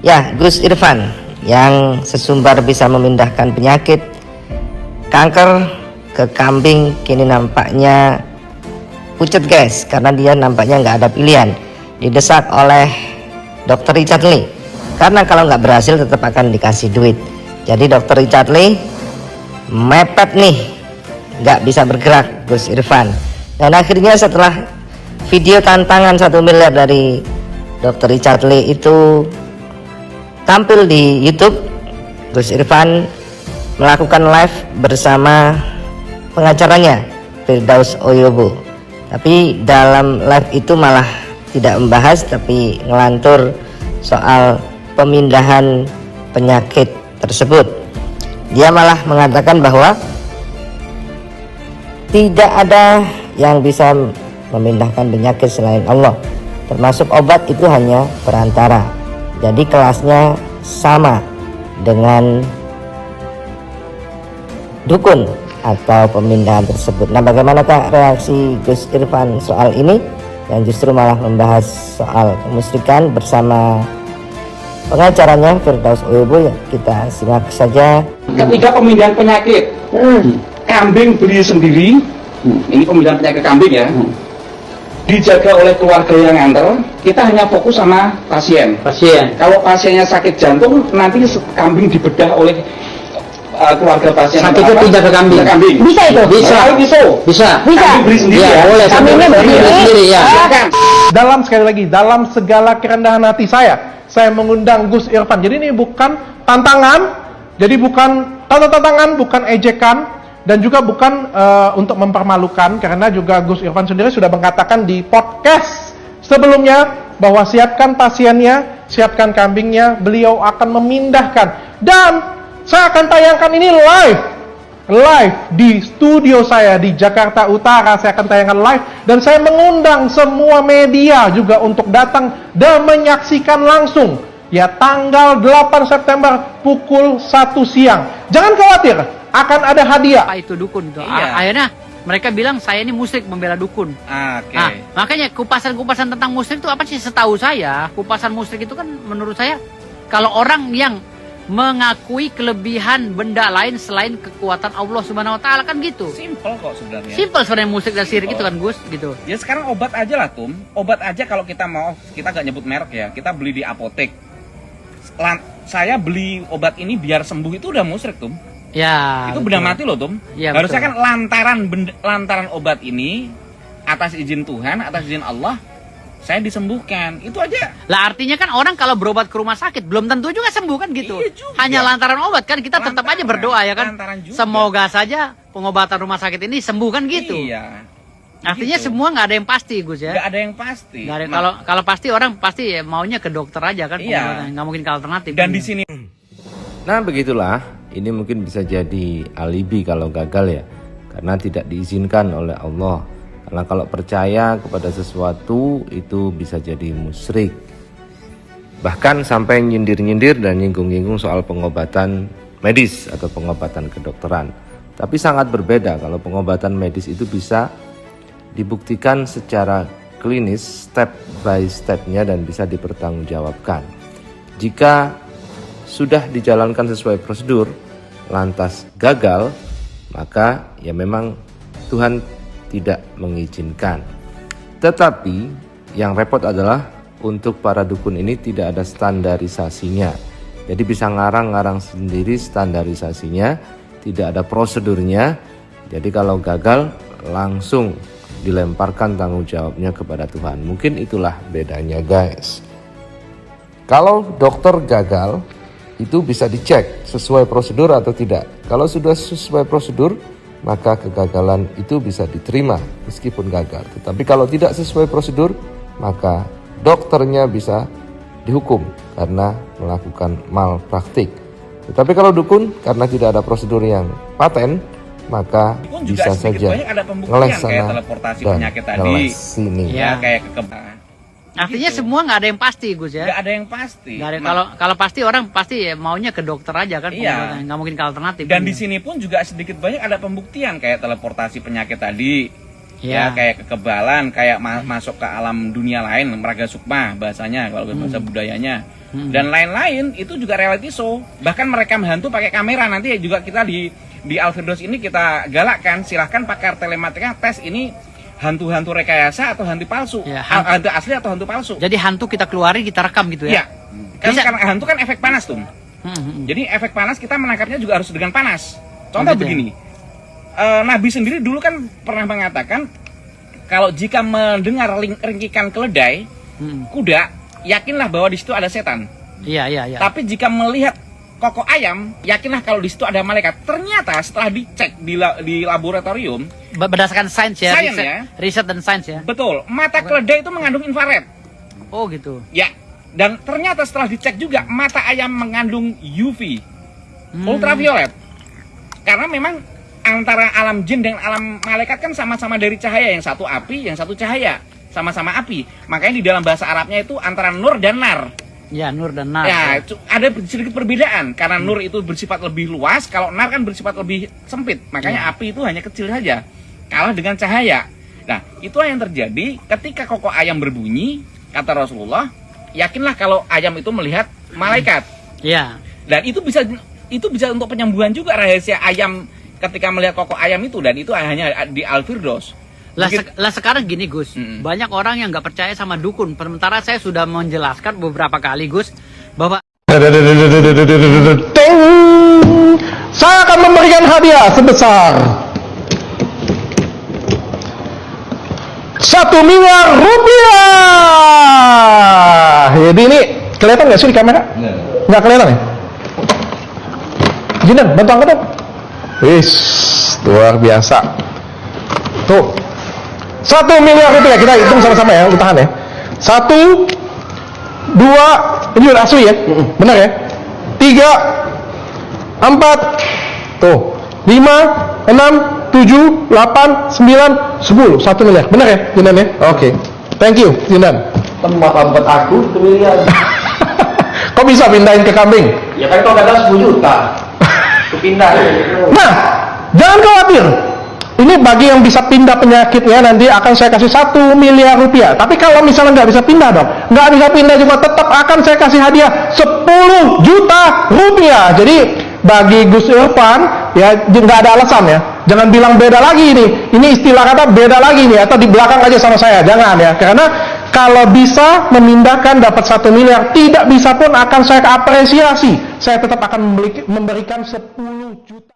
Ya, Gus Irfan yang sesumbar bisa memindahkan penyakit kanker ke kambing kini nampaknya pucat guys, karena dia nampaknya nggak ada pilihan. Didesak oleh Dr. Richard Lee, karena kalau nggak berhasil tetap akan dikasih duit. Jadi Dr. Richard Lee mepet nih, nggak bisa bergerak Gus Irfan. Dan akhirnya setelah video tantangan 1 miliar dari Dr. Richard Lee itu tampil di YouTube, Gus Irfan melakukan live bersama pengacaranya Firdaus Oyobo. Tapi dalam live itu malah tidak membahas, tapi ngelantur soal pemindahan penyakit tersebut. Dia malah mengatakan bahwa tidak ada yang bisa memindahkan penyakit selain Allah, termasuk obat itu hanya perantara. Jadi kelasnya sama dengan dukun atau pemindahan tersebut. Nah, bagaimanakah reaksi Gus Irfan soal ini, yang justru malah membahas soal kemusyrikan bersama pengacaranya Firdaus Oyobo? Ya, kita simak saja. Ketika pemindahan penyakit, kambing beli sendiri, ini pemindahan penyakit kambing ya, dijaga oleh keluarga yang nganter. Kita hanya fokus sama pasien. Kalau pasiennya sakit jantung, nanti kambing dibedah oleh keluarga pasien. Sakitnya pindah ke kambing. Bisa itu? Bisa. Kambing beli sendiri ya. Boleh. Kambingnya beli sendiri ya. Sekali lagi, dalam segala kerendahan hati saya mengundang Gus Irfan. Jadi ini bukan tantangan, jadi bukan tantangan, bukan ejekan, dan juga bukan untuk mempermalukan, karena juga Gus Irfan sendiri sudah mengatakan di podcast sebelumnya bahwa siapkan pasiennya, siapkan kambingnya, beliau akan memindahkan. Dan saya akan tayangkan ini live di studio saya di Jakarta Utara. Saya akan tayangkan live, dan saya mengundang semua media juga untuk datang dan menyaksikan langsung ya, tanggal 8 September pukul 1 siang. Jangan khawatir, akan ada hadiah. Apa itu dukun tuh? Iya. Akhirnya mereka bilang saya ini musyrik membela dukun. Oke. Nah, makanya kupasan-kupasan tentang musyrik itu apa sih? Setahu saya, kupasan musyrik itu kan menurut saya kalau orang yang mengakui kelebihan benda lain selain kekuatan Allah Subhanahu wa taala, kan gitu. Simpel kok sebenarnya. Simpel sebenarnya musyrik dan syirik itu kan, Gus, gitu. Ya sekarang obat aja lah, Tum. Obat aja kalau kita mau, kita gak nyebut merek ya, kita beli di apotek. Saya beli obat ini biar sembuh, itu udah musyrik, Tum. Ya. Itu benda mati loh, Tum. Ya, harusnya betul. kan lantaran obat ini atas izin Tuhan, atas izin Allah, saya disembuhkan. Itu aja. Lah artinya kan orang kalau berobat ke rumah sakit belum tentu juga sembuh kan gitu. Iya juga. Hanya lantaran obat kan, kita tetap aja berdoa ya kan. Lantaran juga. Semoga saja pengobatan rumah sakit ini sembuh kan gitu. Iya. Artinya Gitu. semua nggak ada yang pasti, Gus ya. Nggak ada yang pasti. Nggak ada. Nah, Kalau pasti orang pasti ya maunya ke dokter aja kan. Iya. Pengobatan. Nggak mungkin ke alternatif. dan di sini Nah begitulah, ini mungkin bisa jadi alibi kalau gagal ya, karena tidak diizinkan oleh Allah. Karena kalau percaya kepada sesuatu itu bisa jadi musyrik. Bahkan sampai nyindir-nyindir dan nyinggung-nyinggung soal pengobatan medis atau pengobatan kedokteran. Tapi sangat berbeda kalau pengobatan medis itu bisa dibuktikan secara klinis step by stepnya dan bisa dipertanggungjawabkan. Jika sudah dijalankan sesuai prosedur, lantas gagal, maka ya memang Tuhan tidak mengizinkan. Tetapi yang repot adalah untuk para dukun ini tidak ada standarisasinya. Jadi bisa ngarang-ngarang sendiri standarisasinya, tidak ada prosedurnya. Jadi kalau gagal langsung dilemparkan tanggung jawabnya kepada Tuhan. Mungkin itulah bedanya, guys. Kalau dokter gagal, itu bisa dicek sesuai prosedur atau tidak. Kalau sudah sesuai prosedur, maka kegagalan itu bisa diterima meskipun gagal. Tetapi kalau tidak sesuai prosedur, maka dokternya bisa dihukum karena melakukan malpraktik. Tetapi kalau dukun, karena tidak ada prosedur yang paten, maka pun juga bisa sedikit saja banyak ada pembuktian ngeles kayak sana teleportasi dan penyakit tadi. ngeles sini. Ya, kayak Artinya gitu. semua nggak ada yang pasti, Gus ya. Nggak ada yang pasti. Nggak ada. Kalau pasti orang pasti ya maunya ke dokter aja kan. Iya. Pengobatan. Nggak mungkin ke alternatif. Dan kan, di ya. sini pun juga sedikit banyak ada pembuktian kayak teleportasi penyakit tadi. Ya. kayak kekebalan, kayak masuk ke alam dunia lain, meraga sukma bahasanya kalau bahasa budayanya. Dan lain-lain itu juga reality show. Bahkan mereka hantu pakai kamera, nanti juga kita di Al-Firdaus ini kita galakkan, silahkan pakar telematika tes ini hantu-hantu rekayasa atau hantu palsu, Ya, hantu asli atau hantu palsu. Jadi hantu kita keluarin, kita rekam gitu ya? Iya. Karena hantu kan efek panas tuh. Jadi efek panas kita menangkapnya juga harus dengan panas. Contoh gitu ya? begini, Nabi sendiri dulu kan pernah mengatakan kalau jika mendengar ringkikan keledai, kuda, yakinlah bahwa di situ ada setan. Iya, iya, iya. Tapi jika melihat kokok ayam, yakinlah kalau di situ ada malaikat. Ternyata setelah dicek di laboratorium, Berdasarkan sains ya, Sains riset, ya. riset dan sains ya. betul, mata keledai itu mengandung infrared. Oh gitu. Ya, dan ternyata setelah dicek juga mata ayam mengandung UV, ultraviolet. Karena memang antara alam jin dan alam malaikat kan sama-sama dari cahaya, yang satu api, yang satu cahaya, sama-sama api. Makanya di dalam bahasa Arabnya itu antara nur dan nar. Ya, nur dan nar. Ya, ada sedikit perbedaan karena nur itu bersifat lebih luas, kalau nar kan bersifat lebih sempit. Makanya api itu hanya kecil saja, kalah dengan cahaya. Nah, itulah yang terjadi ketika kokok ayam berbunyi, kata Rasulullah, yakinlah kalau ayam itu melihat malaikat. Ya. Dan itu bisa untuk penyembuhan juga rahasia ayam ketika melihat kokok ayam itu, dan itu hanya di Al-Firdaus. Lah sekarang gini Gus, banyak orang yang nggak percaya sama dukun. Sementara saya sudah menjelaskan beberapa kali Gus bahwa Ting! Saya akan memberikan hadiah sebesar 1 miliar rupiah. Jadi ini kelihatan nggak sih di kamera? Nggak kelihatan ya? Jinan, bantu angkat dong. Wis, luar biasa. Tuh, 1 miliar rupiah, kita hitung sama-sama ya, lu tahan ya. 1, 2, ini udah asli ya, benar ya. 3, 4, tuh, 5, 6, 7, 8, 9, 10, 1 miliar, benar ya, Jinan ya? Oke, thank you, Jinan. Tempat tempat aku 1 miliar. Kok bisa pindahin ke kambing? Ya kan kau kata 10 juta. Pindah. Nah, jangan khawatir. Ini bagi yang bisa pindah penyakitnya nanti akan saya kasih 1 miliar rupiah. Tapi kalau misalnya nggak bisa pindah dong, nggak bisa pindah juga tetap akan saya kasih hadiah 10 juta rupiah. Jadi bagi Gus Irfan ya nggak ada alasan ya. Jangan bilang beda lagi ini. Ini istilah kata beda lagi nih atau di belakang aja sama saya. Jangan ya. Karena kalau bisa memindahkan dapat 1 miliar, tidak bisa pun akan saya apresiasi. Saya tetap akan memberikan 10 juta.